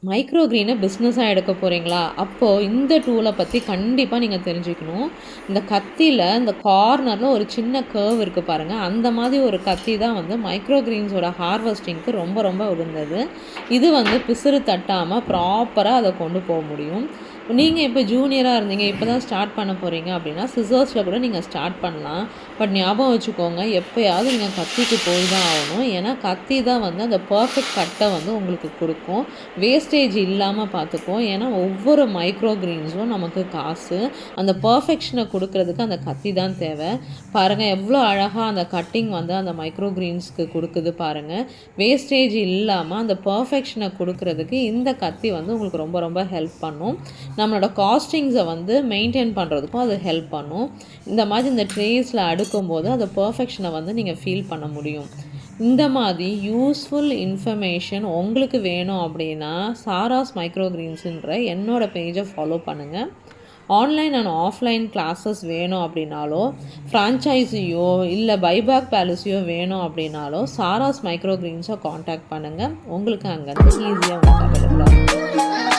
Micro க்ரீனை பிஸ்னஸாக எடுக்க போகிறீங்களா? அப்போது இந்த டூலை பற்றி கண்டிப்பாக நீங்கள் தெரிஞ்சுக்கணும். இந்த கத்தியில் இந்த கார்னரில் ஒரு சின்ன கர்வ் இருக்குது பாருங்கள். அந்த மாதிரி ஒரு கத்தி தான் வந்து மைக்ரோ க்ரீன்ஸோட ஹார்வெஸ்டிங்க்கு ரொம்ப ரொம்ப உகந்தது. இது வந்து பிசுறு தட்டாமல் ப்ராப்பராக அதை கொண்டு போக முடியும். நீங்கள் இப்போ ஜூனியராக இருந்தீங்க, இப்போ தான் ஸ்டார்ட் பண்ண போகிறீங்க அப்படின்னா சிசர்ஸில் கூட நீங்கள் ஸ்டார்ட் பண்ணலாம். பட் ஞாபகம் வச்சுக்கோங்க, எப்போயாவது நீங்கள் கத்திக்கு போய் தான் ஆகணும். ஏன்னா கத்தி தான் வந்து அந்த பர்ஃபெக்ட் கட்டை வந்து உங்களுக்கு கொடுக்கும். வேஸ்டேஜ் இல்லாமல் பார்த்துக்கும். ஏன்னா ஒவ்வொரு மைக்ரோ க்ரீன்ஸும் நமக்கு காசு. அந்த பர்ஃபெக்ஷனை கொடுக்கறதுக்கு அந்த கத்தி தான் தேவை. பாருங்கள் எவ்வளோ அழகாக அந்த கட்டிங் வந்து அந்த மைக்ரோ க்ரீன்ஸ்க்கு கொடுக்குது பாருங்கள். வேஸ்டேஜ் இல்லாமல் அந்த பர்ஃபெக்ஷனை கொடுக்கறதுக்கு இந்த கத்தி வந்து உங்களுக்கு ரொம்ப ரொம்ப ஹெல்ப் பண்ணும். நம்மளோட காஸ்டிங்ஸை வந்து மெயின்டைன் பண்ணுறதுக்கும் அது ஹெல்ப் பண்ணும். இந்த மாதிரி இந்த ட்ரேஸில் அடுக்கும்போது அந்த பர்ஃபெக்ஷனை வந்து நீங்கள் ஃபீல் பண்ண முடியும். இந்த மாதிரி யூஸ்ஃபுல் இன்ஃபர்மேஷன் உங்களுக்கு வேணும் அப்படின்னா சாராஸ் மைக்ரோ க்ரீன்ஸுன்ற என்னோடய பேஜை ஃபாலோ பண்ணுங்கள். ஆன்லைன் அண்ட் ஆஃப்லைன் கிளாஸஸ் வேணும் அப்படின்னாலோ, ஃப்ரான்ச்சைஸியோ இல்லை பைபேக் பாலிசியோ வேணும் அப்படின்னாலோ சாராஸ் மைக்ரோ க்ரீன்ஸை காண்டாக்ட் பண்ணுங்கள். உங்களுக்கு அங்கேருந்து ஈஸியாக உங்களுக்கு அவைலபிளாக இருக்கும்.